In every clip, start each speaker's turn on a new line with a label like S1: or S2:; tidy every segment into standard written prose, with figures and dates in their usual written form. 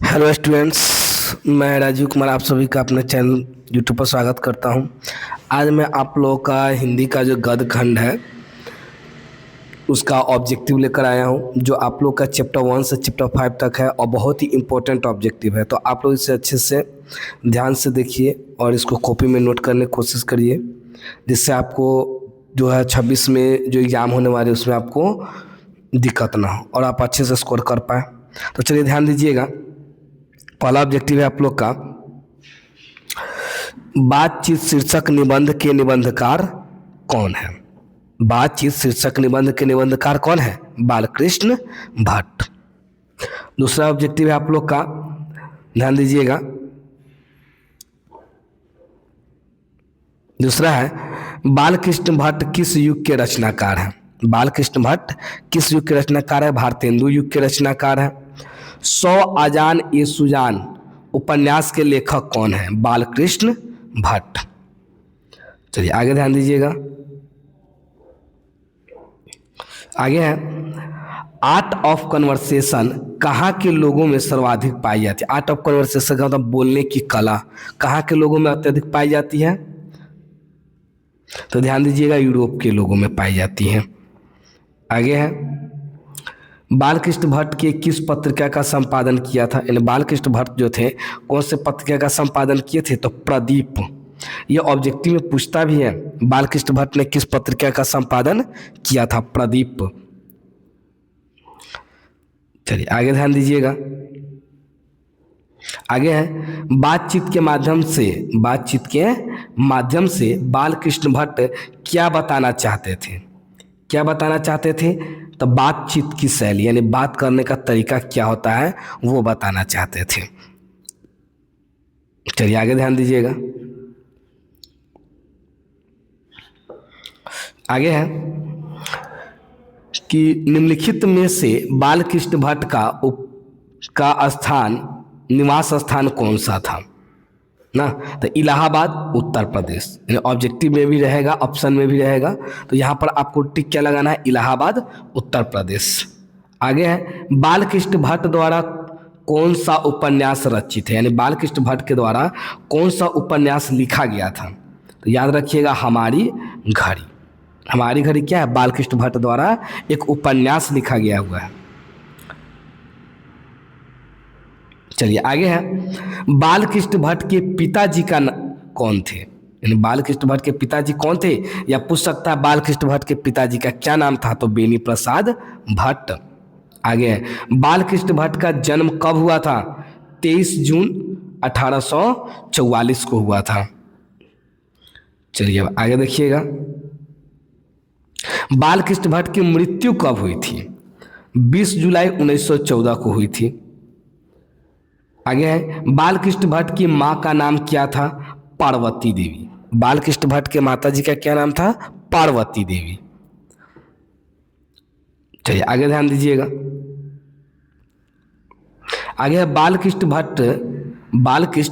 S1: Hello students, मैं राजीव कुमार आप सभी का अपने चैनल यूट्यूब पर स्वागत करता हूं। आज मैं आप लोगों का हिंदी का जो गद्य खंड है उसका ऑब्जेक्टिव लेकर आया हूं, जो आप लोग का चैप्टर 1 से चैप्टर 5 तक है और बहुत ही इम्पोर्टेंट ऑब्जेक्टिव है। तो आप लोग इसे अच्छे से ध्यान से देखिए और इसको कॉपी में नोट करने की कोशिश करिए, जिससे आपको जो है 26 में जो एग्ज़ाम होने वाले उसमें आपको दिक्कत ना हो और आप अच्छे से स्कोर कर पाए। तो चलिए ध्यान दीजिएगा। पहला ऑब्जेक्टिव है आप लोग का, बातचीत शीर्षक निबंध के निबंधकार कौन है। बातचीत शीर्षक निबंध के निबंधकार कौन है? बालकृष्ण भट्ट। दूसरा ऑब्जेक्टिव है आप लोग का, ध्यान दीजिएगा। दूसरा है, बालकृष्ण भट्ट किस युग के रचनाकार हैं? बालकृष्ण भट्ट किस युग के रचनाकार है? भारतेंदु युग के रचनाकार है। 100 आजान ए सुजान उपन्यास के लेखक कौन है? बालकृष्ण भट्ट। चलिए आगे ध्यान दीजिएगा। आगे है, आर्ट ऑफ कन्वर्सेशन कहाँ के लोगों में सर्वाधिक पाई जाती है? आर्ट ऑफ कन्वर्सेशन का मतलब बोलने की कला कहाँ के लोगों में अत्यधिक पाई जाती है? तो ध्यान दीजिएगा, यूरोप के लोगों में पाई जाती है। आगे है, बालकृष्ण भट्ट के किस पत्रिका का संपादन किया था? यानी बालकृष्ण भट्ट जो थे कौन से पत्रिका का संपादन किए थे? तो प्रदीप। ये ऑब्जेक्टिव में पूछता भी है, बालकृष्ण भट्ट ने किस पत्रिका का संपादन किया था? प्रदीप। चलिए आगे ध्यान दीजिएगा। आगे है, बातचीत के माध्यम से बालकृष्ण भट्ट क्या बताना चाहते थे? क्या बताना चाहते थे? तो बातचीत की शैली यानी बात करने का तरीका क्या होता है वो बताना चाहते थे। चलिए आगे ध्यान दीजिएगा। आगे है कि निम्नलिखित में से बालकृष्ण भट्ट का निवास स्थान कौन सा था ना? तो इलाहाबाद उत्तर प्रदेश। ऑब्जेक्टिव में भी रहेगा, ऑप्शन में भी रहेगा, तो यहाँ पर आपको टिक क्या लगाना है? इलाहाबाद उत्तर प्रदेश। आगे है, बालकृष्ण भट्ट द्वारा कौन सा उपन्यास रचित है? यानी बालकृष्ण भट्ट के द्वारा कौन सा उपन्यास लिखा गया था? तो याद रखिएगा, हमारी घड़ी। हमारी घड़ी क्या है? बालकृष्ण भट्ट द्वारा एक उपन्यास लिखा गया हुआ है। चलिए आगे है, बालकृष्ण भट्ट के पिताजी कौन थे? यानी बालकृष्ण भट्ट के पिताजी कौन थे? या पूछ सकता है बालकृष्ण भट्ट के पिताजी का क्या नाम था? तो बेनी प्रसाद भट्ट। आगे है, बालकृष्ण भट्ट का जन्म कब हुआ था? 23 जून 1844 को हुआ था। चलिए अब आगे देखिएगा, बालकृष्ण भट्ट की मृत्यु कब हुई थी? 20 जुलाई 1914 को हुई थी। आगे है, बालकृष्ण भट्ट की माँ का नाम क्या था? पार्वती देवी। बालकृष्ण भट्ट के माता जी का क्या नाम था? पार्वती देवी। चलिए आगे ध्यान दीजिएगा। आगे है, बालकृष्ण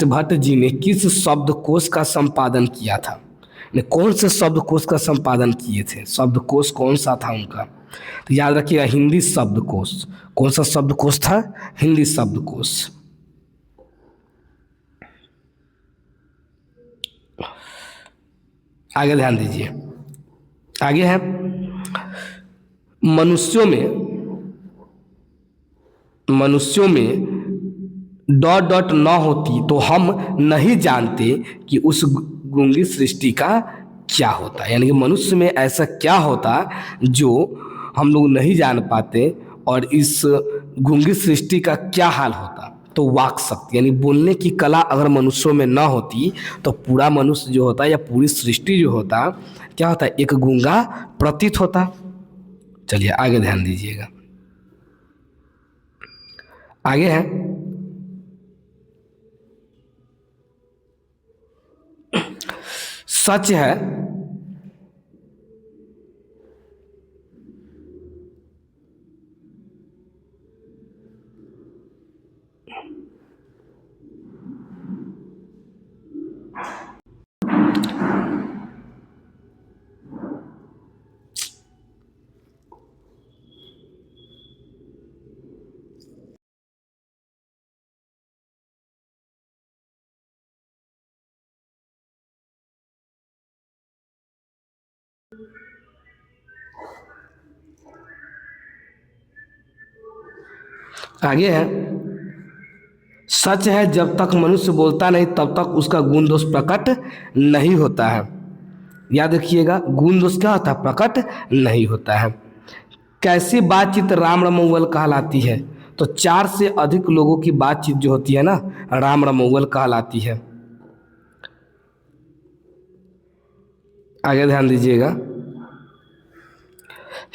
S1: भट्ट जी ने किस शब्दकोश का संपादन किया था? कौन से शब्दकोश का संपादन किए थे? शब्दकोश कौन सा था उनका? तो याद रखिएगा, हिंदी शब्दकोश। कौन सा शब्दकोश था? हिंदी शब्दकोश। आगे ध्यान दीजिए। आगे है, मनुष्यों में डॉट डॉट न होती तो हम नहीं जानते कि उस गूंगी सृष्टि का क्या होता। यानी कि मनुष्य में ऐसा क्या होता जो हम लोग नहीं जान पाते और इस गूंगी सृष्टि का क्या हाल होता? तो वाक शक्ति यानी बोलने की कला अगर मनुष्यों में न होती तो पूरा मनुष्य जो होता या पूरी सृष्टि जो होता क्या होता? एक गूंगा प्रतीत होता। चलिए आगे ध्यान दीजिएगा। आगे है, सच है आगे है, सच है जब तक मनुष्य बोलता नहीं तब तक उसका गुण दोष प्रकट नहीं होता है। याद रखिएगा, गुण दोष क्या होता है? प्रकट नहीं होता है। कैसी बातचीत राम रमौवल कहलाती है? तो 4 से अधिक लोगों की बातचीत जो होती है ना, राम रमौवल कहलाती है। आगे ध्यान दीजिएगा,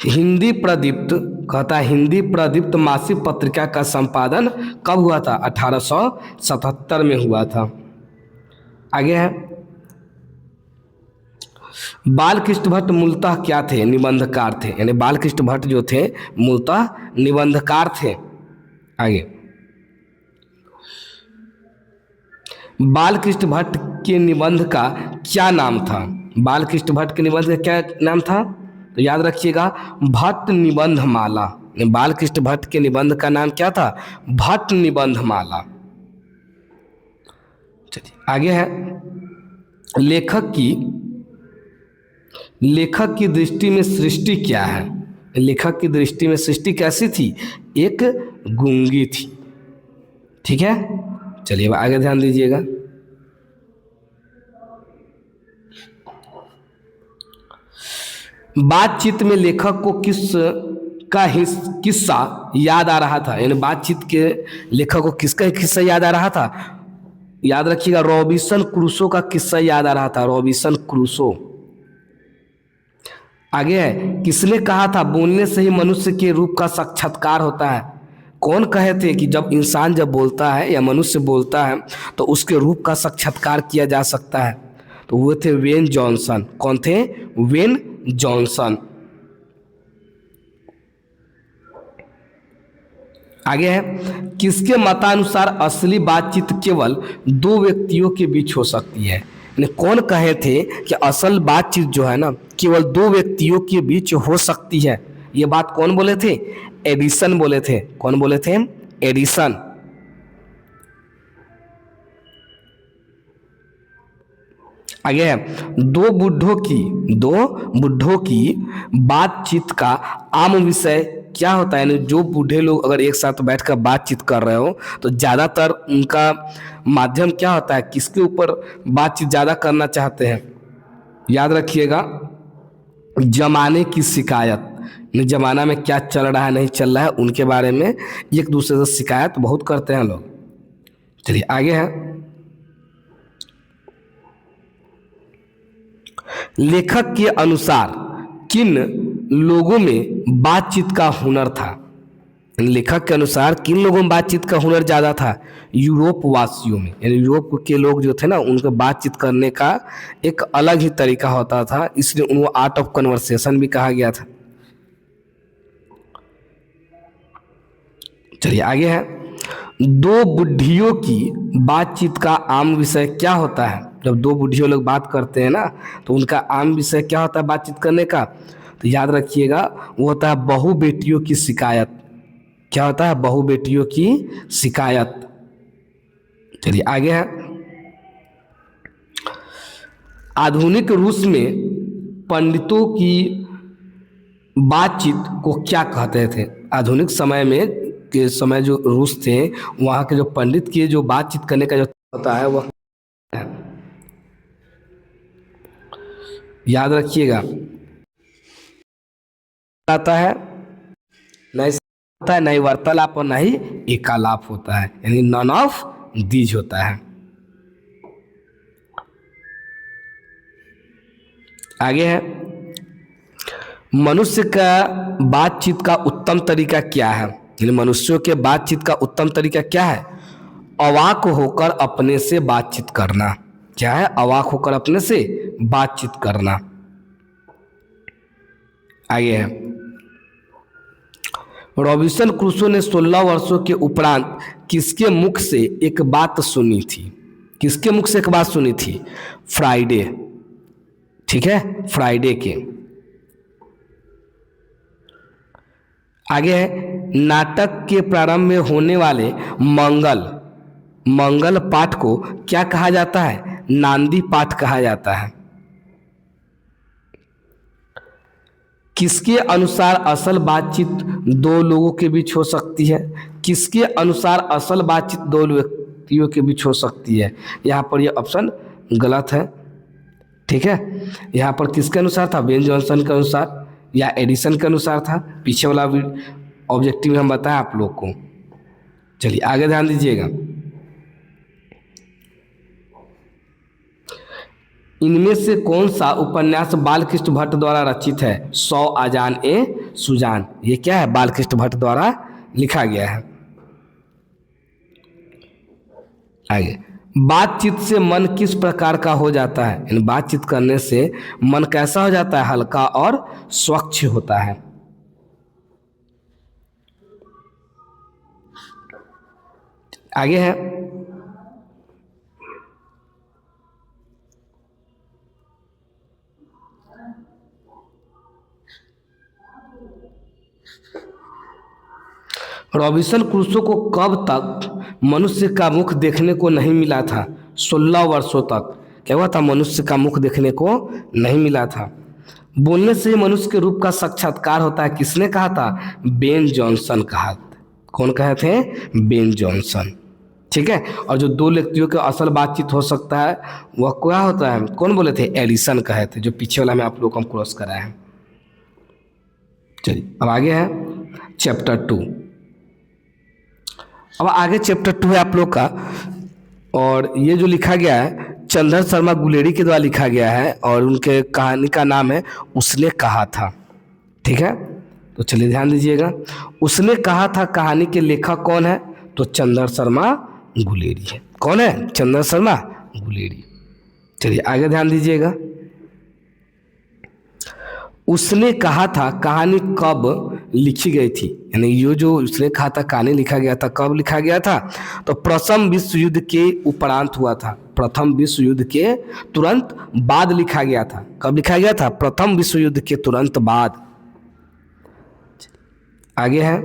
S1: हिंदी प्रदीप्त कहता है, हिंदी प्रदीप्त मासिक पत्रिका का संपादन कब हुआ था? 1877 में हुआ था। आगे है, बालकृष्ण भट्ट मूलतः क्या थे? निबंधकार थे। यानी बालकृष्ण भट्ट जो थे मूलतः निबंधकार थे। आगे, बालकृष्ण भट्ट के निबंध का क्या नाम था? बालकृष्ण भट्ट के निबंध का क्या नाम था? तो याद रखिएगा, भट्ट निबंध माला। बालकृष्ण भट्ट के निबंध का नाम क्या था? भट्ट निबंध माला। चलिए आगे है, लेखक की दृष्टि में सृष्टि क्या है? लेखक की दृष्टि में सृष्टि कैसी थी? एक गूंगी थी। ठीक है, चलिए अब आगे ध्यान दीजिएगा, बातचीत में लेखक को किस्सा याद आ रहा था? यानी बातचीत के लेखक को किसका किस्सा याद आ रहा था? याद रखिएगा, रॉबिन्सन क्रूसो का किस्सा याद आ रहा था। Robinson Crusoe. आगे है, किसने कहा था बोलने से ही मनुष्य के रूप का साक्षात्कार होता है? कौन कहे थे कि जब इंसान जब बोलता है या मनुष्य बोलता है तो उसके रूप का साक्षात्कार किया जा सकता है? तो वो थे वेन जॉनसन। कौन थे? When Johnson. आगे है, किसके मतानुसार असली बातचीत केवल 2 व्यक्तियों के बीच हो सकती है? कौन कहे थे कि असल बातचीत जो है ना केवल 2 व्यक्तियों के बीच हो सकती है? ये बात कौन बोले थे? एडिसन बोले थे। कौन बोले थे? एडिसन। आगे है, दो बुढ़ों की बातचीत का आम विषय क्या होता है? यानी जो बूढ़े लोग अगर एक साथ बैठकर बातचीत कर रहे हो तो ज़्यादातर उनका माध्यम क्या होता है? किसके ऊपर बातचीत ज़्यादा करना चाहते हैं? याद रखिएगा, जमाने की शिकायत। जमाना में क्या चल रहा है नहीं चल रहा है उनके बारे में एक दूसरे से शिकायत बहुत करते हैं लोग। चलिए आगे है, लेखक के अनुसार किन लोगों में बातचीत का हुनर था? लेखक के अनुसार किन लोगों में बातचीत का हुनर ज़्यादा था? यूरोप वासियों में। यानी यूरोप के लोग जो थे ना उनको बातचीत करने का एक अलग ही तरीका होता था, इसलिए उनको आर्ट ऑफ कन्वर्सेशन भी कहा गया था। चलिए आगे है, 2 बुढ़ियों की बातचीत का आम विषय क्या होता है? जब 2 बुढ़ियों लोग बात करते हैं ना तो उनका आम विषय क्या होता है बातचीत करने का? तो याद रखिएगा, वो होता है बहु बेटियों की शिकायत। क्या होता है? बहु बेटियों की शिकायत। चलिए आगे है, आधुनिक रूस में पंडितों की बातचीत को क्या कहते थे? आधुनिक समय में के समय जो रूस थे वहाँ के जो पंडित की जो बातचीत करने का जो होता है वह है। याद रखिएगा, आता है नहीं वार्तालाप और नहीं एकालाप होता है, यानी नॉन ऑफ दीज होता है। आगे है, मनुष्य का बातचीत का उत्तम तरीका क्या है? यानी मनुष्यों के बातचीत का उत्तम तरीका क्या है? अवाक होकर अपने से बातचीत करना। क्या है? अवाक होकर अपने से बातचीत करना। आगे है, रॉबिन्सन क्रूसो ने 16 वर्षों के उपरांत किसके मुख से एक बात सुनी थी? किसके मुख से एक बात सुनी थी? फ्राइडे। ठीक है, फ्राइडे के। आगे है, नाटक के प्रारंभ में होने वाले मंगल पाठ को क्या कहा जाता है? नांदी पाठ कहा जाता है। किसके अनुसार असल बातचीत 2 लोगों के बीच हो सकती है? किसके अनुसार असल बातचीत दो व्यक्तियों के बीच हो सकती है? यहाँ पर ये ऑप्शन गलत है। ठीक है, यहाँ पर किसके अनुसार था? बेन जॉनसन के अनुसार या एडिसन के अनुसार था? पीछे वाला ऑब्जेक्टिव हम बताएं आप लोग को। चलिए आगे ध्यान दीजिएगा। इनमें से कौन सा उपन्यास बालकृष्ण भट्ट द्वारा रचित है? 100 आजान ए सुजान, ये क्या है? बालकृष्ण भट्ट द्वारा लिखा गया है। आगे, बातचीत से मन किस प्रकार का हो जाता है? इन बातचीत करने से मन कैसा हो जाता है? हल्का और स्वच्छ होता है। आगे है, रॉबिन्सन क्रूसो को कब तक मनुष्य का मुख देखने को नहीं मिला था? 16 वर्षों तक क्या हुआ था? मनुष्य का मुख देखने को नहीं मिला था। बोलने से मनुष्य के रूप का साक्षात्कार होता है, किसने कहा था? बेन जॉनसन कहा। कौन कहे थे? Ben Jonson. ठीक है, और जो दो व्यक्तियों के असल बातचीत हो सकता है वह क्या होता है? कौन बोले थे? एडिसन कहे थे, जो पीछे वाला में आप लोग को क्रॉस कराया है। चलिए अब आगे है चैप्टर 2। अब आगे चैप्टर 2 है आप लोग का, और ये जो लिखा गया है चंद्र शर्मा गुलेरी के द्वारा लिखा गया है, और उनके कहानी का नाम है उसने कहा था। ठीक है, तो चलिए ध्यान दीजिएगा। उसने कहा था कहानी के लेखक कौन है? तो चंद्र शर्मा गुलेरी है। कौन है? चंद्र शर्मा गुलेरी। चलिए आगे ध्यान दीजिएगा। उसने कहा था कहानी कब लिखी गई थी? यानी ये जो उसने कहा था कहानी लिखा गया था, कब लिखा गया था? तो प्रथम विश्व युद्ध के उपरांत हुआ था। प्रथम विश्व युद्ध के तुरंत बाद लिखा गया था। कब लिखा गया था? प्रथम विश्व युद्ध के तुरंत बाद। आगे है,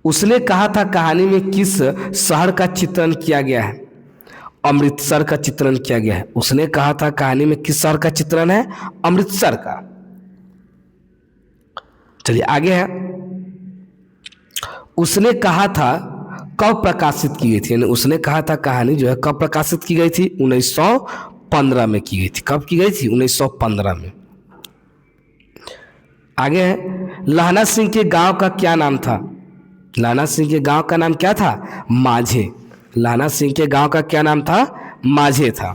S1: उसने कहा था कहानी में किस शहर का चित्रण किया गया है? अमृतसर का चित्रण किया गया है। उसने कहा था कहानी में किस शहर का चित्रण है? अमृतसर का। चलिए आगे है, उसने कहा था कब प्रकाशित की गई थी? यानी उसने कहा था कहानी जो है कब प्रकाशित की गई थी? 1915 में की गई थी। कब की गई थी? 1915 में। आगे है, लहना सिंह के गांव का क्या नाम था? लहना सिंह के गांव का नाम क्या था? माझे। लहना सिंह के गांव का क्या नाम था? माझे था।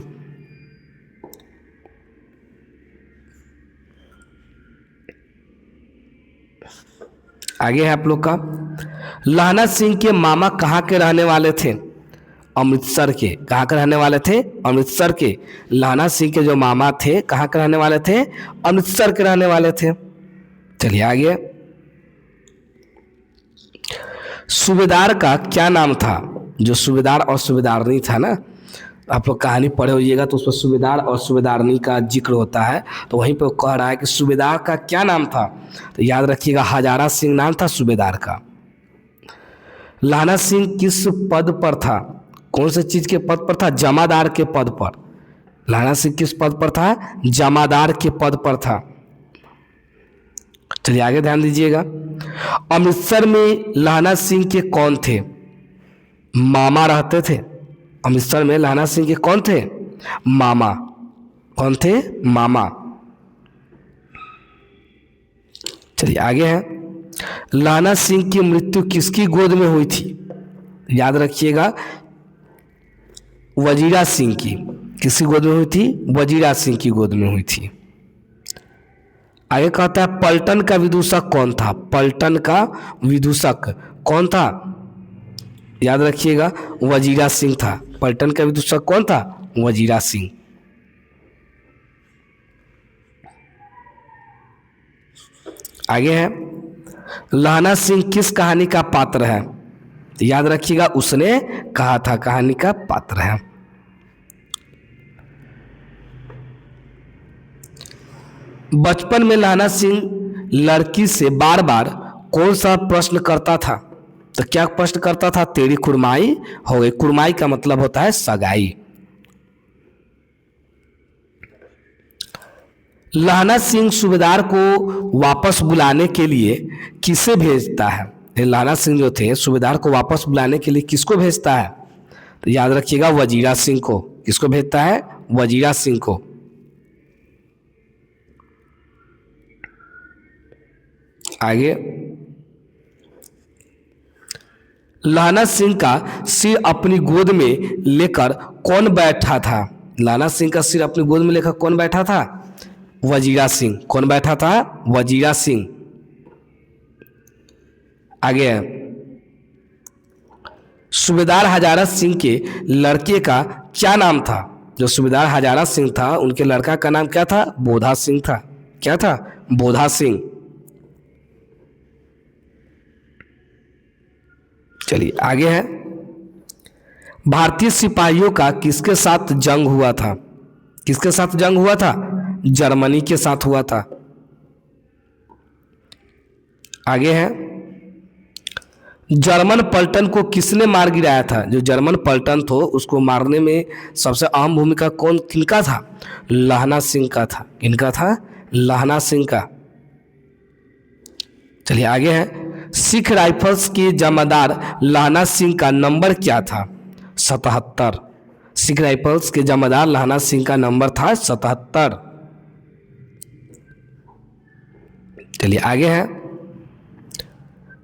S1: आगे है आप लोग का, लहना सिंह के मामा कहाँ के रहने वाले थे? अमृतसर के। कहाँ के रहने वाले थे? अमृतसर के। लहना सिंह के जो मामा थे कहाँ के रहने वाले थे? अमृतसर के रहने वाले थे। चलिए आगे, सूबेदार का क्या नाम था? जो सूबेदार और सूबेदारनी था ना, आप लोग कहानी पढ़े होइएगा तो उसमें सूबेदार और सूबेदारनी का जिक्र होता है। तो वहीं पे कह रहा है कि सूबेदार का क्या नाम था? तो याद रखिएगा हजारा सिंह नाम था सूबेदार का। लहना सिंह किस पद पर था? कौन से चीज के पद पर था? जमादार के पद पर। लहना सिंह किस पद पर था? जमादार के पद पर था। चलिए आगे ध्यान दीजिएगा। अमृतसर में लहना सिंह के कौन थे? मामा रहते थे। अमृतसर में लहना सिंह के कौन थे? मामा। कौन थे? मामा। चलिए आगे है, लहना सिंह की मृत्यु किसकी गोद में हुई थी? याद रखिएगा वजीरा सिंह की। किसकी गोद में हुई थी? वजीरा सिंह की गोद में हुई थी। आगे कहता है पलटन का विदूषक कौन था? पलटन का विदूषक कौन था? याद रखिएगा वजीरा सिंह था। पलटन का विदूषक कौन था? वजीरा सिंह। आगे है, लहना सिंह किस कहानी का पात्र है? तो याद रखिएगा उसने कहा था कहानी का पात्र है। बचपन में लहना सिंह लड़की से बार बार कौन सा प्रश्न करता था? तो क्या प्रश्न करता था? तेरी कुर्माई हो गई। कुर्माई का मतलब होता है सगाई। लहना सिंह सूबेदार को वापस बुलाने के लिए किसे भेजता है? लाला सिंह जो थे सूबेदार को वापस बुलाने के लिए किसको भेजता है? तो याद रखिएगा वजीरा सिंह को। किसको भेजता है? वजीरा सिंह को। आगे, लाला सिंह का सिर अपनी गोद में लेकर कौन बैठा था? लाला सिंह का सिर अपनी गोद में लेकर कौन बैठा था? वजीरा सिंह। कौन बैठा था? वजीरा सिंह। आगे है, सूबेदार हजारा सिंह के लड़के का क्या नाम था? जो सूबेदार हजारा सिंह था उनके लड़का का नाम क्या था? बोधा सिंह था। क्या था? बोधा सिंह। चलिए आगे है, भारतीय सिपाहियों का किसके साथ जंग हुआ था? किसके साथ जंग हुआ था? जर्मनी के साथ हुआ था। आगे है, जर्मन पलटन को किसने मार गिराया था? जो जर्मन पलटन था उसको मारने में सबसे अहम भूमिका किनका था? लहना सिंह का था। किनका था? लहना सिंह का। चलिए आगे है, सिख राइफल्स के जमादार लहना सिंह का नंबर क्या था? 77। सिख राइफल्स के जमादार लहना सिंह का नंबर था 77। चलिए आगे है,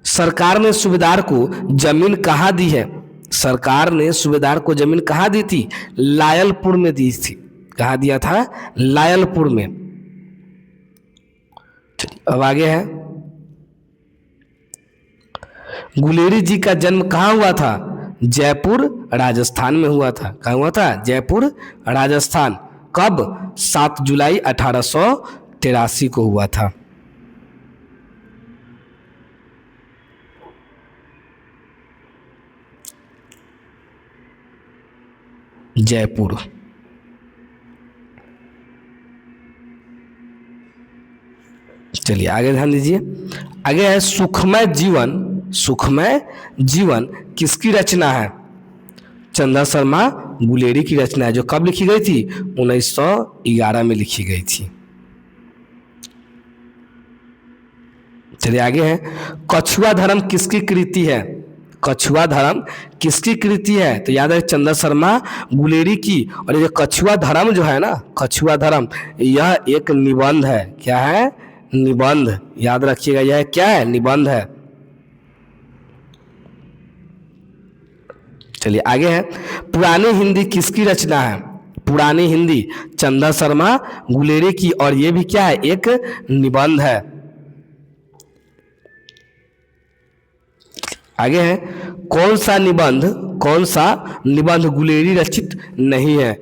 S1: सरकार ने सूबेदार को जमीन कहाँ दी है? सरकार ने सूबेदार को जमीन कहाँ दी थी? लायलपुर में दी थी। कहाँ दिया था? लायलपुर में। अब आगे है, गुलेरी जी का जन्म कहाँ हुआ था? जयपुर राजस्थान में हुआ था। कहाँ हुआ था? जयपुर राजस्थान। कब? 7 जुलाई 1883 को हुआ था। जयपुर। चलिए आगे ध्यान दीजिए। आगे है, सुखमय जीवन। सुखमय जीवन किसकी रचना है? चंदा शर्मा गुलेरी की रचना है, जो कब लिखी गई थी? 1911 में लिखी गई थी। चलिए आगे है, कछुआ धर्म किसकी कृति है? कछुआ धर्म किसकी कृति है? तो याद है चंदा शर्मा गुलेरी की। और ये कछुआ धर्म जो है ना, कछुआ धर्म, यह एक निबंध है। क्या है? निबंध। याद रखिएगा, यह क्या है? निबंध है। चलिए आगे है, पुरानी हिंदी किसकी रचना है? पुरानी हिंदी चंदा शर्मा गुलेरी की, और ये भी क्या है? एक निबंध है। आगे है, कौन सा निबंध गुलेरी रचित नहीं है?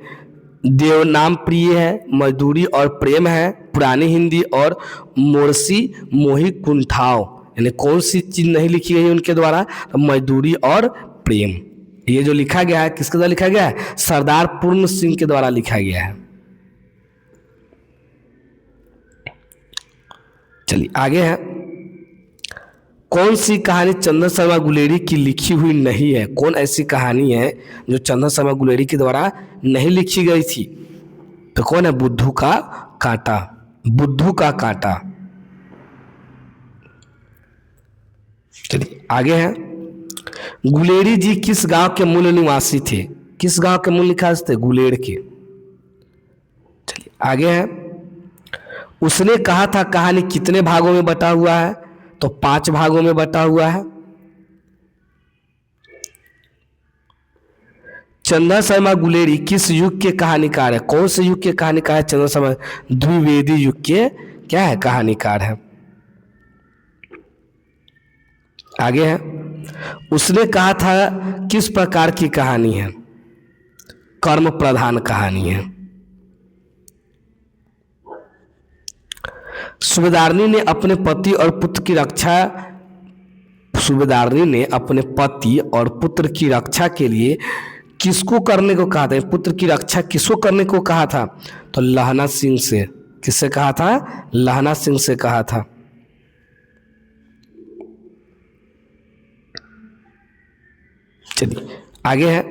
S1: देवनाम प्रिय है, मजदूरी और प्रेम है, पुरानी हिंदी और मोरसी मोही कुंठाव। यानी कौन सी चीज नहीं लिखी गई उनके द्वारा? मजदूरी और प्रेम। ये जो लिखा गया है किसके द्वारा लिखा गया है? सरदार पूर्ण सिंह के द्वारा लिखा गया है। चलिए आगे है, कौन सी कहानी चंदा शर्मा गुलेरी की लिखी हुई नहीं है? कौन ऐसी कहानी है जो चंदा शर्मा गुलेरी के द्वारा नहीं लिखी गई थी? तो कौन है? बुद्धू का कांटा। बुद्धू का कांटा। चलिए आगे है, गुलेरी जी किस गांव के मूल निवासी थे? किस गांव के मूल निवासी थे? गुलेर के। चलिए आगे है, उसने कहा था कहानी कितने भागों में बटा हुआ है? तो 5 भागों में बटा हुआ है। चंदा शर्मा गुलेरी किस युग के कहानीकार है? कौन से युग के कहानीकार है चंदा शर्मा? द्विवेदी युग के क्या है? कहानीकार है। आगे है, उसने कहा था किस प्रकार की कहानी है? कर्म प्रधान कहानी है। सूबेदारनी ने अपने पति और पुत्र की रक्षा सूबेदारनी ने अपने पति और पुत्र की रक्षा के लिए किसको करने को कहा था? पुत्र की रक्षा किसको करने को कहा था? तो लहना सिंह से। किससे कहा था? लहना सिंह से कहा था। चलिए आगे है,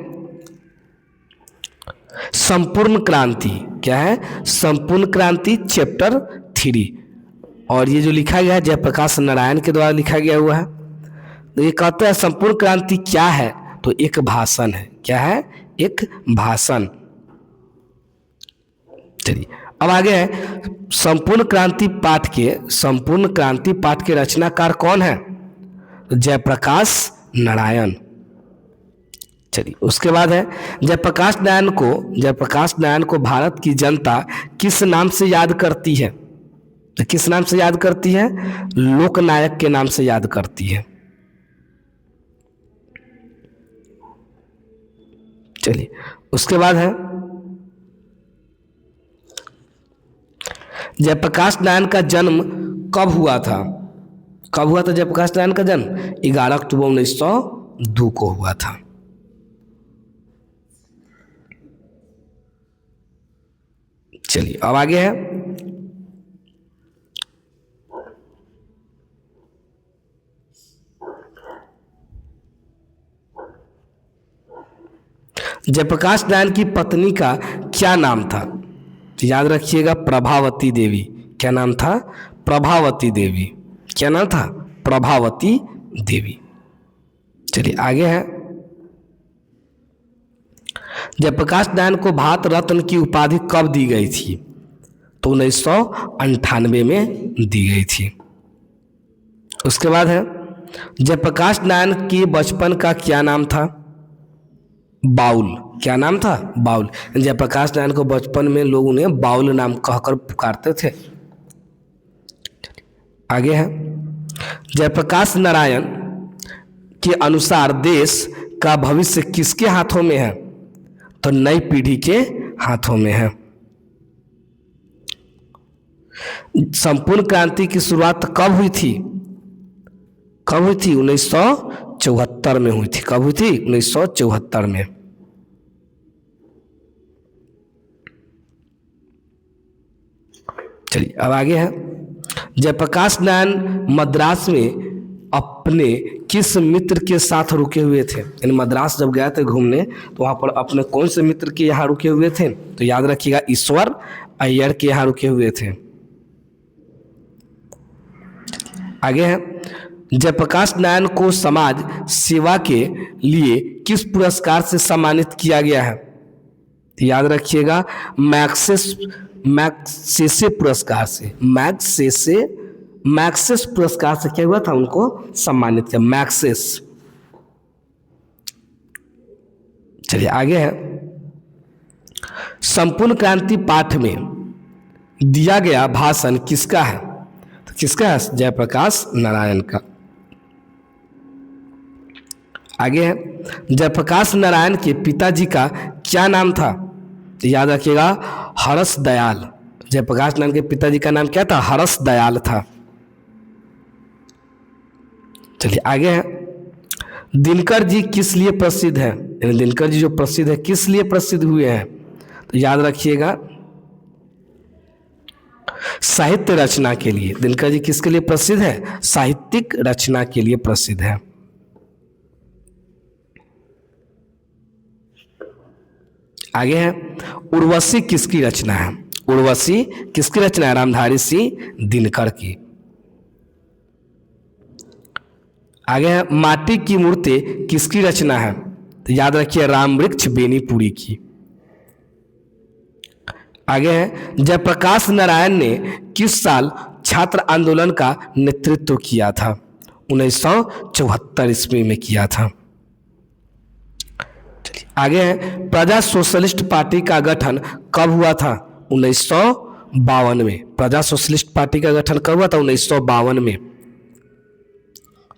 S1: संपूर्ण क्रांति। क्या है? संपूर्ण क्रांति चैप्टर 3। और ये जो लिखा गया है जयप्रकाश नारायण के द्वारा लिखा गया हुआ है। तो ये कहते हैं संपूर्ण क्रांति क्या है, तो एक भाषण है। क्या है? एक भाषण। चलिए अब आगे है संपूर्ण क्रांति पाठ के रचनाकार कौन है? तो जयप्रकाश नारायण। चलिए उसके बाद है जयप्रकाश नारायण को भारत की जनता किस नाम से याद करती है? तो किस नाम से याद करती है? लोकनायक के नाम से याद करती है। चलिए उसके बाद है जयप्रकाश नारायण का जन्म कब हुआ था? जयप्रकाश नारायण का जन्म 11 अक्टूबर 1902 को हुआ था। चलिए अब आगे है जयप्रकाश नारायण की पत्नी का क्या नाम था? तो याद रखिएगा प्रभावती देवी। क्या नाम था? प्रभावती देवी। क्या नाम था? प्रभावती देवी। चलिए आगे है जयप्रकाश नारायण को भारत रत्न की उपाधि कब दी गई थी? तो 1998 में दी गई थी। उसके बाद है जयप्रकाश नारायण के बचपन का क्या नाम था? बाउल। क्या नाम था? बाउल। जयप्रकाश नारायण को बचपन में लोग उन्हें बाउल नाम कहकर पुकारते थे। आगे है जयप्रकाश नारायण के अनुसार देश का भविष्य किसके हाथों में है? तो नई पीढ़ी के हाथों में है। संपूर्ण क्रांति की शुरुआत कब हुई थी? 1974 में हुई थी। कब हुई थी? 1974 में। चलिए अब आगे है जयप्रकाश नारायण मद्रास में अपने किस मित्र के साथ रुके हुए थे? यानी मद्रास जब गए थे घूमने तो वहां पर अपने कौन से मित्र के यहाँ रुके हुए थे? तो याद रखिएगा ईश्वर अय्यर के यहाँ रुके हुए थे। आगे है जयप्रकाश नारायण को समाज सेवा के लिए किस पुरस्कार से सम्मानित किया गया है? तो याद रखिएगा मैग्सेसे पुरस्कार से। मैग्सेस पुरस्कार से क्या हुआ था? उनको सम्मानित किया। मैग्सेस। चलिए आगे है संपूर्ण क्रांति पाठ में दिया गया भाषण किसका है? तो किसका है? जयप्रकाश नारायण का। आगे है जयप्रकाश नारायण के पिताजी का क्या नाम था? तो याद रखिएगा हरस दयाल। जयप्रकाश नारायण के पिताजी का नाम क्या था? हरस दयाल था। चलिए आगे है दिनकर जी किस लिए प्रसिद्ध है? यानी दिनकर जी जो प्रसिद्ध है किस लिए प्रसिद्ध हुए हैं? तो याद रखिएगा साहित्य रचना के लिए। दिनकर जी किसके लिए प्रसिद्ध है? साहित्यिक रचना के लिए प्रसिद्ध है। आगे है उर्वशी किसकी रचना है? उर्वशी किसकी रचना है? रामधारी सिंह दिनकर की। आगे है माटी की मूर्ति किसकी रचना है? तो याद रखिए रामवृक्ष बेनीपुरी की। आगे है जयप्रकाश नारायण ने किस साल छात्र आंदोलन का नेतृत्व किया था? 1974 ईस्वी में किया था। आगे है प्रजा सोशलिस्ट पार्टी का गठन कब हुआ था? 1952 में। प्रजा सोशलिस्ट पार्टी का गठन कब हुआ था? 1952 में।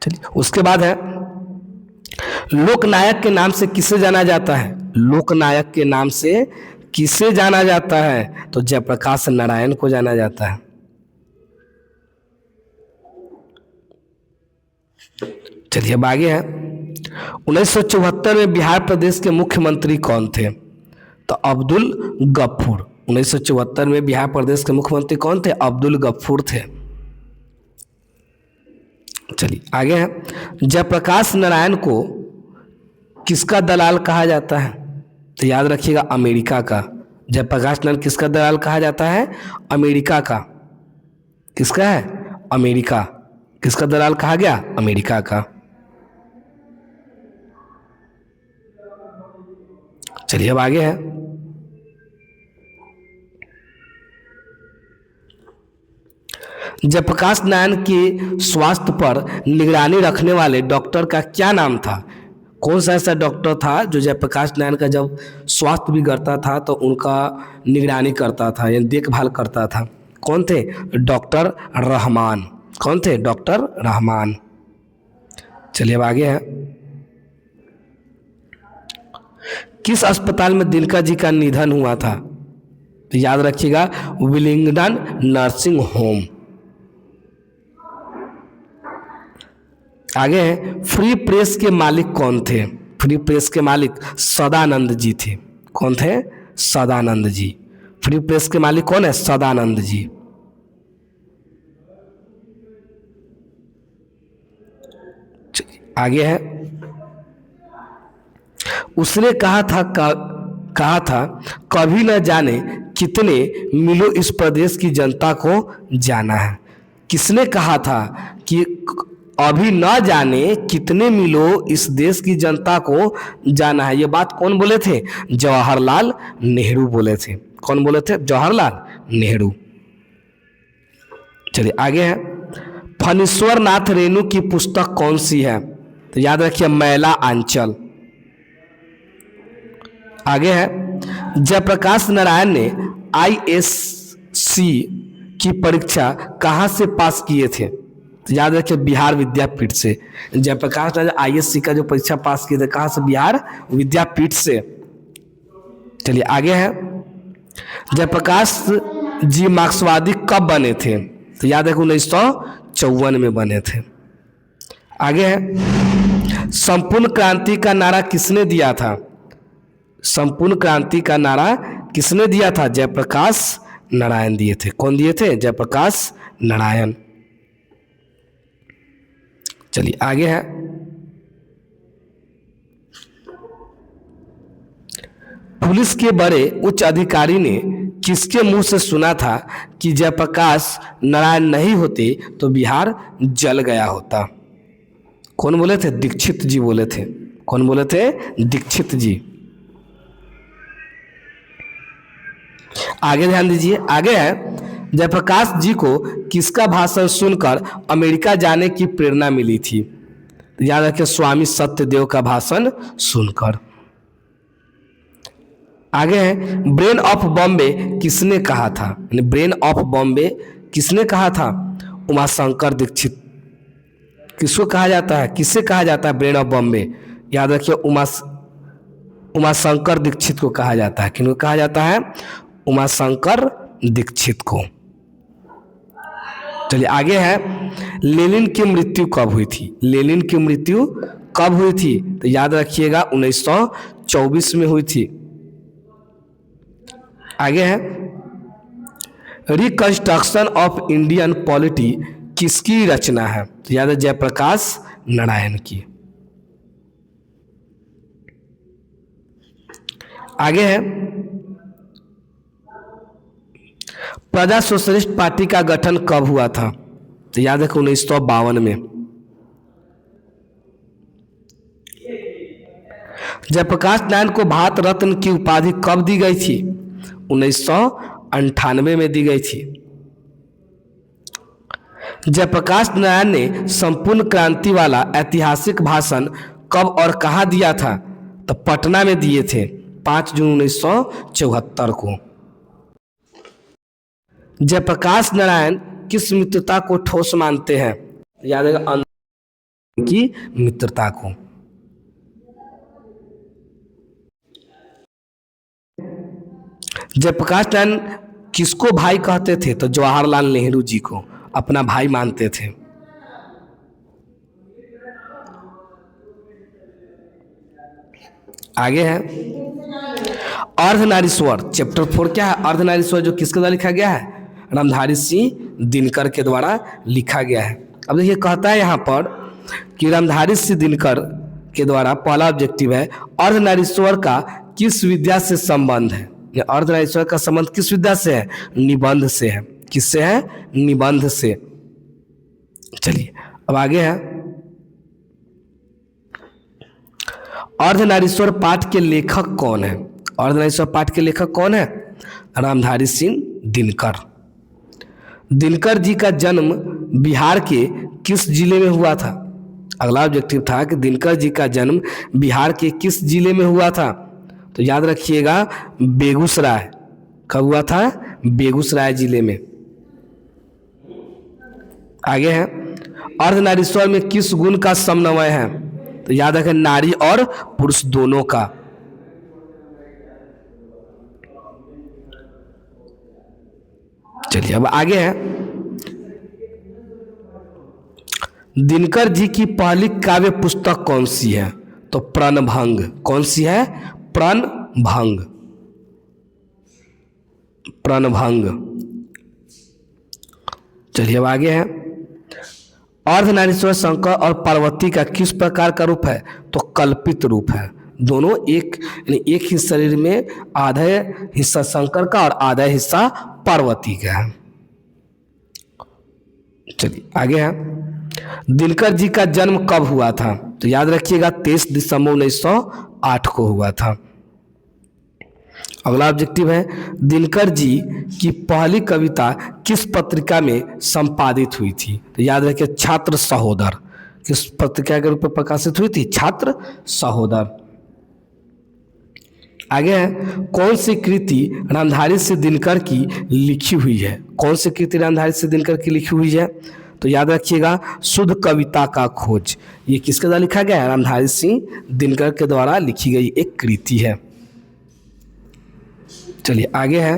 S1: चलिए उसके बाद है लोकनायक के नाम से किसे जाना जाता है? लोकनायक के नाम से किसे जाना जाता है? तो जयप्रकाश नारायण को जाना जाता है। चलिए अब आगे है 1974 में बिहार प्रदेश के मुख्यमंत्री कौन थे? तो अब्दुल गफूर। 1974 में बिहार प्रदेश के मुख्यमंत्री कौन थे? अब्दुल गफूर थे। चलिए आगे है जयप्रकाश नारायण को किसका दलाल कहा जाता है? तो याद रखिएगा अमेरिका का। जयप्रकाश नारायण किसका दलाल कहा जाता है? अमेरिका का। किसका है? अमेरिका। किसका दलाल कहा गया? अमेरिका का। चलिए अब आगे है। जयप्रकाश नारायण के स्वास्थ्य पर निगरानी रखने वाले डॉक्टर का क्या नाम था? कौन सा ऐसा डॉक्टर था जो जयप्रकाश नारायण का जब स्वास्थ्य बिगड़ता था तो उनका निगरानी करता था या देखभाल करता था? कौन थे? डॉक्टर रहमान। कौन थे? डॉक्टर रहमान। चलिए अब आगे है। किस अस्पताल में दिनकर जी का निधन हुआ था? तो याद रखिएगा, विलिंगडन नर्सिंग होम। आगे है, फ्री प्रेस के मालिक कौन थे? फ्री प्रेस के मालिक सदानंद जी थे। कौन थे? सदानंद जी। फ्री प्रेस के मालिक कौन है? सदानंद जी। आगे है, उसने कहा था कभी न जाने कितने मीलों इस प्रदेश की जनता को जाना है। किसने कहा था कि अभी न जाने कितने मीलों इस देश की जनता को जाना है? ये बात कौन बोले थे? जवाहरलाल नेहरू बोले थे। कौन बोले थे? जवाहरलाल नेहरू। चलिए आगे है, फणीश्वर नाथ रेणु की पुस्तक कौन सी है? तो याद रखिए, मैला आंचल। आगे है, जयप्रकाश नारायण ने आईएससी की परीक्षा कहाँ से पास किए थे? तो याद रखिए, बिहार विद्यापीठ से। जयप्रकाश नारायण आईएससी का जो परीक्षा पास किए थे, कहाँ से? बिहार विद्यापीठ से। चलिए आगे है, जयप्रकाश जी मार्क्सवादी कब बने थे? तो याद रखिए, 1954 में बने थे। आगे है, संपूर्ण क्रांति का नारा किसने दिया था? संपूर्ण क्रांति का नारा किसने दिया था? जयप्रकाश नारायण दिए थे। कौन दिए थे? जयप्रकाश नारायण। चलिए आगे है, पुलिस के बड़े उच्च अधिकारी ने किसके मुंह से सुना था कि जयप्रकाश नारायण नहीं होते तो बिहार जल गया होता? कौन बोले थे? दीक्षित जी बोले थे। कौन बोले थे? दीक्षित जी। आगे ध्यान दीजिए, आगे है, जयप्रकाश जी को किसका भाषण सुनकर अमेरिका जाने की प्रेरणा मिली थी? याद रखिए, स्वामी सत्यदेव का भाषण सुनकर। आगे है, ब्रेन ऑफ बॉम्बे किसने कहा था? ब्रेन ऑफ बॉम्बे किसने कहा था? उमाशंकर दीक्षित। किसको कहा जाता है? किससे कहा जाता है ब्रेन ऑफ बॉम्बे? याद रखिए, उमाशंकर दीक्षित को कहा जाता है। किनको कहा जाता है? उमाशंकर दीक्षित को। चलिए आगे है, लेनिन की मृत्यु कब हुई थी? लेनिन की मृत्यु कब हुई थी? तो याद रखिएगा, 1924 में हुई थी। आगे है, रिकंस्ट्रक्शन ऑफ इंडियन पॉलिटी किसकी रचना है? तो याद है, जयप्रकाश नारायण की। आगे है, प्रजा सोशलिस्ट पार्टी का गठन कब हुआ था? तो याद है, 1952 में। जयप्रकाश नारायण को भारत रत्न की उपाधि कब दी गई थी? 1998 में दी गई थी। जयप्रकाश नारायण ने संपूर्ण क्रांति वाला ऐतिहासिक भाषण कब और कहाँ दिया था? तो पटना में दिए थे, 5 जून 1974 को। जयप्रकाश नारायण किस मित्रता को ठोस मानते हैं? याद रखिएगा, की मित्रता को। जयप्रकाश नारायण किसको भाई कहते थे? तो जवाहरलाल नेहरू जी को अपना भाई मानते थे। आगे है, अर्धनारीश्वर चैप्टर 4 क्या है? अर्धनारीश्वर जो किसके द्वारा लिखा गया है? रामधारी सिंह दिनकर के द्वारा लिखा गया है। अब देखिए, कहता है यहाँ पर कि रामधारी सिंह दिनकर के द्वारा पहला ऑब्जेक्टिव है, अर्धनारीश्वर का किस विद्या से संबंध है? अर्धनारीश्वर का संबंध किस विद्या से है? निबंध से है। किससे है? निबंध से। चलिए अब आगे है, अर्धनारीश्वर पाठ के लेखक कौन है? अर्धनारीश्वर पाठ के लेखक कौन है? रामधारी सिंह दिनकर। दिनकर जी का जन्म बिहार के किस जिले में हुआ था? अगला ऑब्जेक्टिव था कि दिनकर जी का जन्म बिहार के किस जिले में हुआ था? तो याद रखिएगा बेगूसराय। कब हुआ था? बेगूसराय जिले में। आगे है, अर्धनारीश्वर में किस गुण का समन्वय है? तो याद रखें नारी और पुरुष दोनों का। चलिए अब आगे है, दिनकर जी की पहली काव्य पुस्तक कौन सी है? तो प्रणभंग। कौन सी है? प्रणभंग। प्रणभंग। चलिए अब आगे है, अर्धनारीश्वर शंकर और पार्वती का किस प्रकार का रूप है? तो कल्पित रूप है। दोनों एक ही शरीर में आधा हिस्सा शंकर का और आधा हिस्सा पार्वती का है। चलिए आगे है, दिनकर जी का जन्म कब हुआ था? तो याद रखिएगा 23 दिसंबर 1908 को हुआ था। अगला ऑब्जेक्टिव है, दिनकर जी की पहली कविता किस पत्रिका में संपादित हुई थी? तो याद रखिए छात्र सहोदर। किस पत्रिका के रूप में प्रकाशित हुई थी? छात्र सहोदर। आगे है, कौन सी कृति रामधारी सिंह दिनकर की लिखी हुई है? कौन सी कृति रामधारी सिंह दिनकर की लिखी हुई है? तो याद रखिएगा शुद्ध कविता का खोज। ये किसके द्वारा लिखा गया है? रामधारी सिंह दिनकर के द्वारा लिखी गई एक कृति है। चलिए आगे है,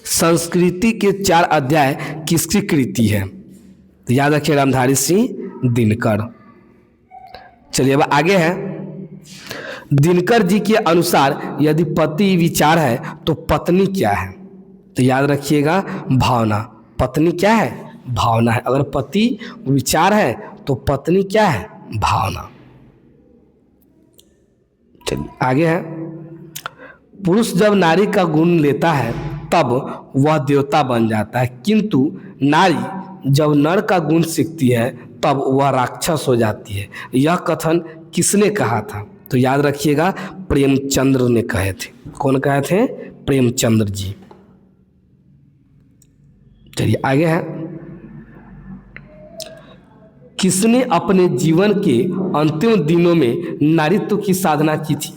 S1: संस्कृति के 4 अध्याय किसकी कृति है? तो याद रखिए रामधारी सिंह दिनकर। चलिए अब आगे है, दिनकर जी के अनुसार यदि पति विचार है तो पत्नी क्या है? तो याद रखिएगा भावना। पत्नी क्या है? भावना है। अगर पति विचार है तो पत्नी क्या है? भावना। चलिए आगे है, पुरुष जब नारी का गुण लेता है तब वह देवता बन जाता है, किंतु नारी जब नर का गुण सीखती है तब वह राक्षस हो जाती है। यह कथन किसने कहा था? तो याद रखिएगा प्रेमचंद्र ने कहे थे। कौन कहे थे? प्रेमचंद्र जी। चलिए आगे है, किसने अपने जीवन के अंतिम दिनों में नारीत्व की साधना की थी?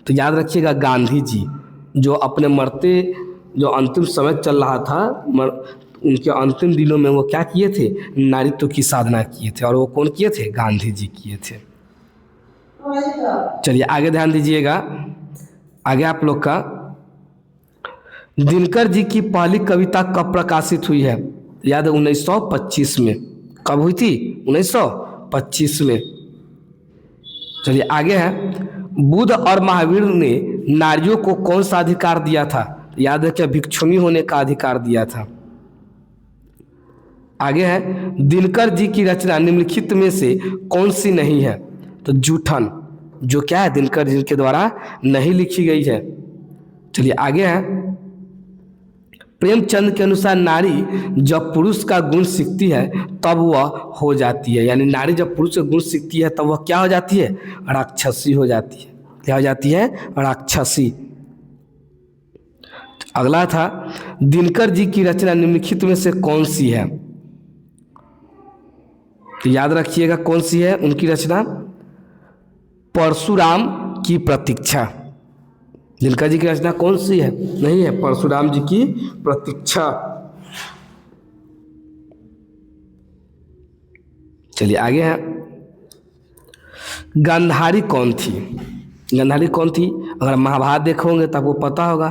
S1: तो याद रखिएगा गांधी जी, जो अपने मरते जो अंतिम समय चल रहा था उनके अंतिम दिनों में वो क्या किए थे? नारीत्व की साधना किए थे। और वो कौन किए थे? गांधी जी किए थे। चलिए आगे ध्यान दीजिएगा, आगे आप लोग का, दिनकर जी की पहली कविता कब प्रकाशित हुई है? याद है 1925 में। कब हुई थी? 1925 में। चलिए आगे है, बुद्ध और महावीर ने नारियों को कौन सा अधिकार दिया था? याद है क्या? भिक्षुणी होने का अधिकार दिया था। आगे है, दिनकर जी की रचना निम्नलिखित में से कौन सी नहीं है? तो जूठन, जो क्या है? दिनकर जी के द्वारा नहीं लिखी गई है। चलिए आगे है, प्रेमचंद के अनुसार नारी जब पुरुष का गुण सीखती है तब वह हो जाती है, यानी नारी जब पुरुष का गुण सीखती है तब वह क्या हो जाती है? राक्षसी हो जाती है। क्या हो जाती है? राक्षसी। अगला था, दिनकर जी की रचना निम्नलिखित में से कौन सी है? तो याद रखिएगा कौन सी है उनकी रचना? परशुराम की प्रतीक्षा। दिनकर जी की रचना कौन सी है? नहीं है, परशुराम जी की प्रतीक्षा। चलिए आगे है, गांधारी कौन थी? गांधारी कौन थी? अगर महाभारत देखोगे तो आपको पता होगा,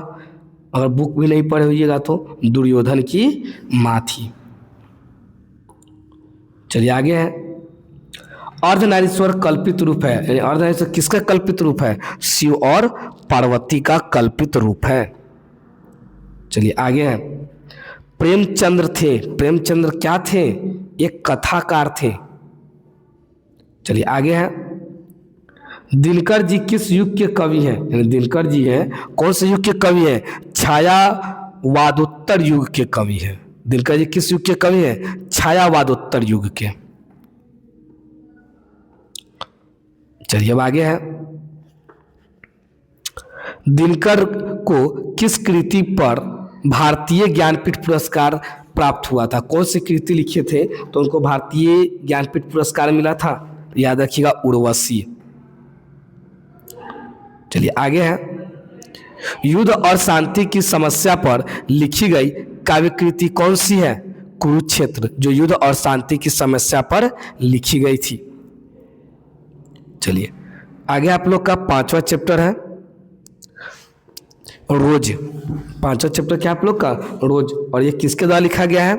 S1: अगर बुक भी नहीं पढ़े होइएगा तो दुर्योधन की माँ थी। चलिए आगे है, अर्धनारीश्वर कल्पित रूप है, यानी अर्धनारीश्वर किसका कल्पित रूप है? शिव और पार्वती का कल्पित रूप है। चलिए आगे है, प्रेमचंद्र थे। प्रेमचंद्र क्या थे? एक कथाकार थे। चलिए आगे है, दिनकर जी किस युग के कवि हैं? यानी दिनकर जी हैं कौन से युग के कवि हैं? छायावादोत्तर युग के कवि हैं। दिनकर जी किस युग के कवि हैं? छायावादोत्तर युग के। चलिए अब आगे है, दिनकर को किस कृति पर भारतीय ज्ञानपीठ पुरस्कार प्राप्त हुआ था? कौन सी कृति लिखे थे तो उनको भारतीय ज्ञानपीठ पुरस्कार मिला था? याद रखिएगा, उर्वशी। चलिए आगे है, युद्ध और शांति की समस्या पर लिखी गई काव्य कृति कौन सी है? कुरुक्षेत्र, जो युद्ध और शांति की समस्या पर लिखी गई थी। चलिए आगे आप लोग का 5वां चैप्टर है रोज। 5वां चैप्टर क्या आप लोग का? रोज। और ये किसके द्वारा लिखा गया है?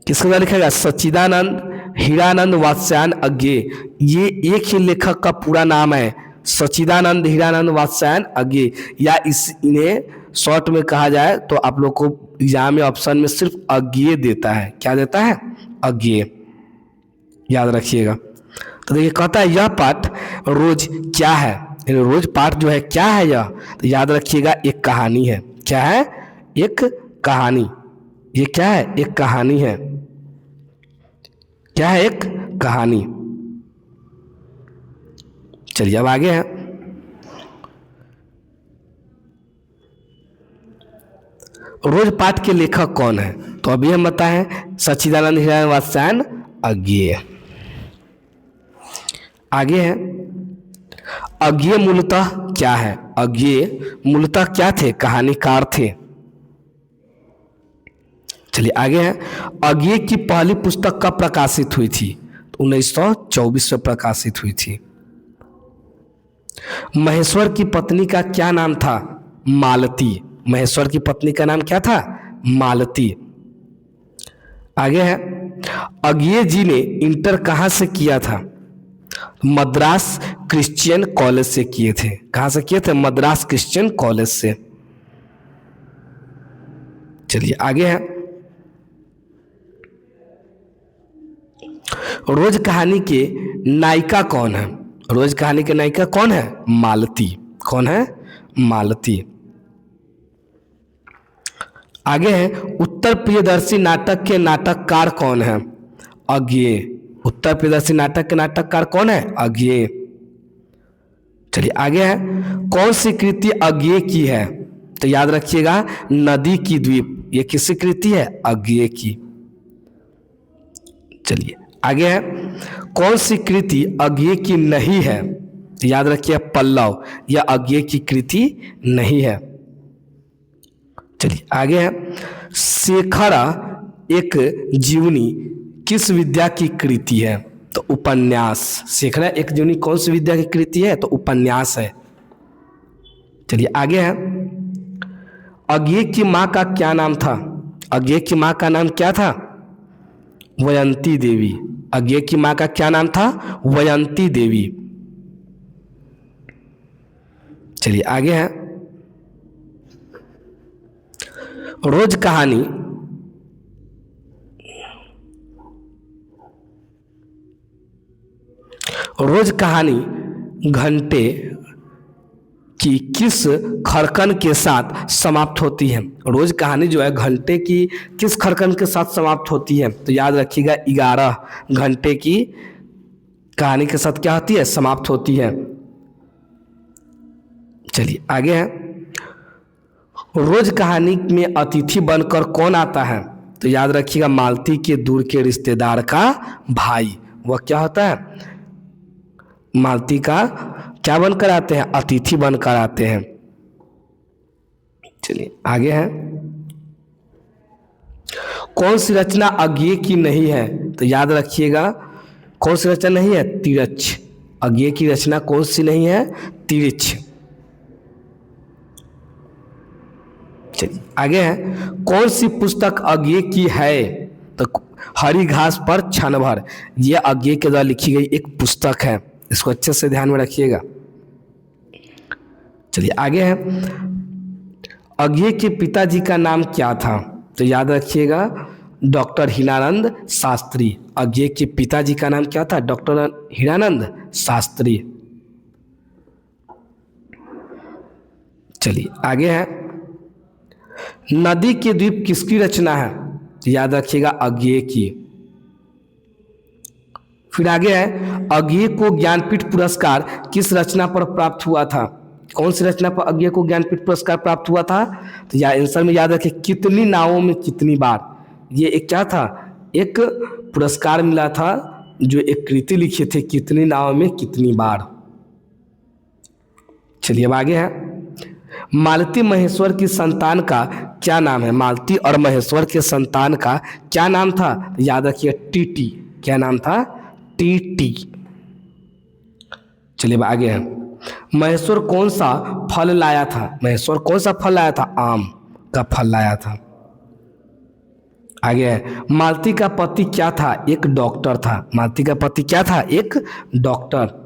S1: किसके द्वारा लिखा गया? सच्चिदानंद हीरानंद वात्स्यायन अज्ञेय। ये एक ही लेखक का पूरा नाम है, सच्चिदानंद हीरानंद वात्स्यायन अज्ञेय, या इन्हें शॉर्ट में कहा जाए तो आप लोग को एग्जाम में ऑप्शन में सिर्फ अज्ञेय देता है। क्या देता है? अज्ञेय। याद रखिएगा। तो देखिए कहता है यह पाठ रोज क्या है? रोज पाठ जो है क्या है यह? तो याद रखिएगा एक कहानी है। क्या है? एक कहानी। ये क्या है? एक कहानी है। क्या है? एक कहानी। चलिए अब आगे है, रोज पाठ के लेखक कौन है? तो अभी हम बताएं, सच्चिदानंद हीरानंद वात्स्यायन अज्ञेय। आगे है, अज्ञेय मूलतः क्या है? अज्ञेय मूलतः क्या थे? कहानीकार थे। चलिए आगे है, अज्ञेय की पहली पुस्तक कब प्रकाशित हुई थी? तो 1924 में प्रकाशित हुई थी। महेश्वर की पत्नी का क्या नाम था? मालती। महेश्वर की पत्नी का नाम क्या था? मालती। आगे है, अज्ञेय जी ने इंटर कहां से किया था? मद्रास क्रिश्चियन कॉलेज से किए थे। कहां से किए थे? मद्रास क्रिश्चियन कॉलेज से। चलिए आगे है, रोज कहानी के नायिका कौन है? रोज कहानी के नायिका कौन है? मालती। कौन है? मालती। आगे है, उत्तर प्रियदर्शी नाटक के नाटककार कौन है? अज्ञेय। उत्तर प्रियदर्शी नाटक के नाटककार कौन है? अज्ञेय। चलिए आगे है, कौन सी कृति अज्ञेय की है? तो याद रखिएगा, नदी की द्वीप। ये किसकी कृति है? अज्ञेय की। चलिए आगे है, कौन सी कृति अज्ञेय की नहीं है? तो याद रखिए, पल्लव। यह अज्ञेय की कृति नहीं है। चलिए आगे है, शेखरा एक जीवनी किस विद्या की कृति है? तो उपन्यास। शेखरा एक जीवनी कौन सी विद्या की कृति है? तो उपन्यास है। चलिए आगे है, अज्ञेय की मां का क्या नाम था? अज्ञेय की मां का नाम क्या था? वयंती देवी। अज्ञेय की मां का क्या नाम था? वयंती देवी। चलिए आगे है, रोज कहानी रोज कहानी घंटे की किस खड़कन के साथ समाप्त होती है? रोज कहानी जो है घंटे की किस खड़कन के साथ समाप्त होती है? तो याद रखिएगा, 11 घंटे की कहानी के साथ क्या होती है? समाप्त होती है। चलिए आगे है, रोज कहानी में अतिथि बनकर कौन आता है? तो याद रखिएगा, मालती के दूर के रिश्तेदार का भाई। वह क्या होता है? मालती का क्या बनकर आते हैं? अतिथि बनकर आते हैं। चलिए आगे है, कौन सी रचना अज्ञेय की नहीं है? तो याद रखिएगा, कौन सी रचना नहीं है? तिरछ। अज्ञेय की रचना कौन सी नहीं है? तिरछ। चलिए आगे है, कौन सी पुस्तक अज्ञेय की है? तो हरी घास पर क्षण भर, यह अज्ञेय के द्वारा लिखी गई एक पुस्तक है। इसको अच्छे से ध्यान में रखिएगा। चलिए आगे है, अज्ञेय के पिताजी का नाम क्या था? तो याद रखिएगा, डॉक्टर हीरानंद शास्त्री। अज्ञेय के पिताजी का नाम क्या था? डॉक्टर हीरानंद शास्त्री। चलिए आगे है, नदी के द्वीप किसकी रचना है? याद रखिएगा, अज्ञेय की। फिर आगे है, अज्ञेय को ज्ञानपीठ पुरस्कार किस रचना पर प्राप्त हुआ था? कौन सी रचना पर अज्ञेय को ज्ञानपीठ पुरस्कार प्राप्त हुआ था? तो या आंसर में याद रखें, कितनी नावों में कितनी बार। ये एक क्या था, एक पुरस्कार मिला था, जो एक कृति लिखे थे, कितनी नावों में कितनी बार। चलिए अब आगे है, मालती महेश्वर की संतान का क्या नाम है? मालती और महेश्वर के संतान का क्या नाम था? तो याद रखिए टीटी। क्या नाम था? टीटी। चलिए अब आगे है, महेश्वर कौन सा फल लाया था? महेश्वर कौन सा फल लाया था? आम का फल लाया था। आगे है, मालती का पति क्या था? एक डॉक्टर था। मालती का पति क्या था? एक डॉक्टर।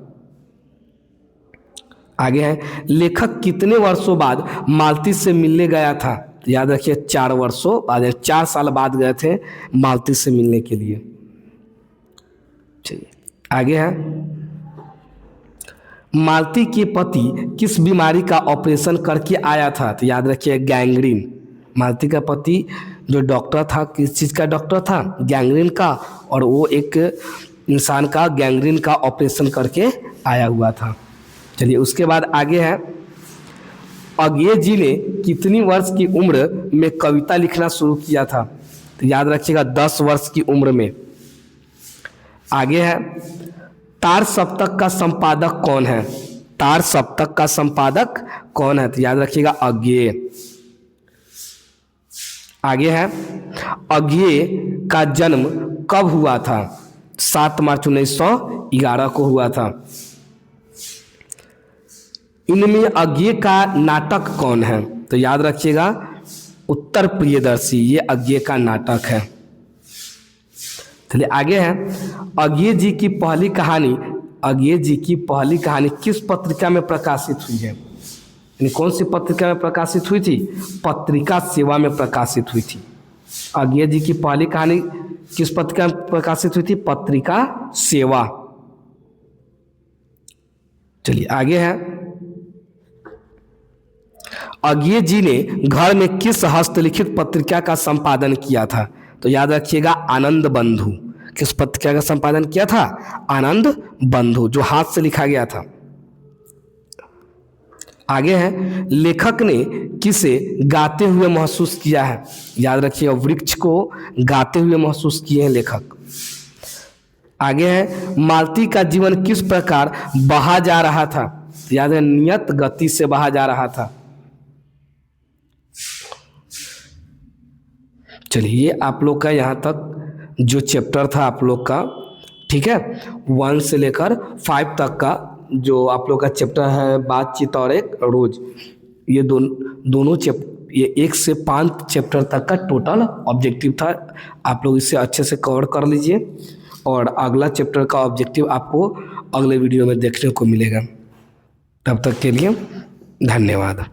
S1: आगे है, लेखक कितने वर्षों बाद मालती से मिलने गया था? याद रखिए 4 वर्षों बाद, 4 साल बाद गए थे मालती से मिलने के लिए। चलिए आगे है, मालती के पति किस बीमारी का ऑपरेशन करके आया था? तो याद रखिए गैंग्रीन। मालती का पति जो डॉक्टर था, किस चीज़ का डॉक्टर था? गैंग्रीन का। और वो एक इंसान का गैंग्रीन का ऑपरेशन करके आया हुआ था। चलिए उसके बाद आगे है, अज्ञेय जी ने कितनी वर्ष की उम्र में कविता लिखना शुरू किया था? तो याद रखिएगा 10 वर्ष की उम्र में। आगे है, तार सप्तक का संपादक कौन है? तार सप्तक का संपादक कौन है? तो याद रखिएगा अज्ञेय। आगे है, अज्ञेय का जन्म कब हुआ था? 7 मार्च 1911 को हुआ था। इनमें अज्ञेय का नाटक कौन है? तो याद रखिएगा उत्तर प्रियदर्शी। ये अज्ञेय का नाटक है। चलिए आगे है, अज्ञेय जी की पहली कहानी, अज्ञेय जी की पहली कहानी किस पत्रिका में प्रकाशित हुई है? यानी कौन सी पत्रिका में प्रकाशित हुई थी? पत्रिका सेवा में प्रकाशित हुई थी। अज्ञेय जी की पहली कहानी किस पत्रिका में प्रकाशित हुई थी? पत्रिका सेवा। चलिए आगे है, अज्ञेय जी ने घर में किस हस्तलिखित पत्रिका का संपादन किया था? तो याद रखिएगा आनंद बंधु। किस पत्रिका का संपादन किया था? आनंद बंधु, जो हाथ से लिखा गया था। आगे है, लेखक ने किसे गाते हुए महसूस किया है? याद रखिएगा वृक्ष को गाते हुए महसूस किए हैं लेखक। आगे है, मालती का जीवन किस प्रकार बहा जा रहा था? याद है नियत गति से बहा जा रहा था। चलिए आप लोग का यहाँ तक जो चैप्टर था आप लोग का, ठीक है, 1 से लेकर 5 तक का जो आप लोग का चैप्टर है, बातचीत और एक रोज, ये दोनों चैप्टर, ये 1 से 5 चैप्टर तक का टोटल ऑब्जेक्टिव था। आप लोग इसे अच्छे से कवर कर लीजिए और अगला चैप्टर का ऑब्जेक्टिव आपको अगले वीडियो में देखने को मिलेगा। तब तक के लिए धन्यवाद।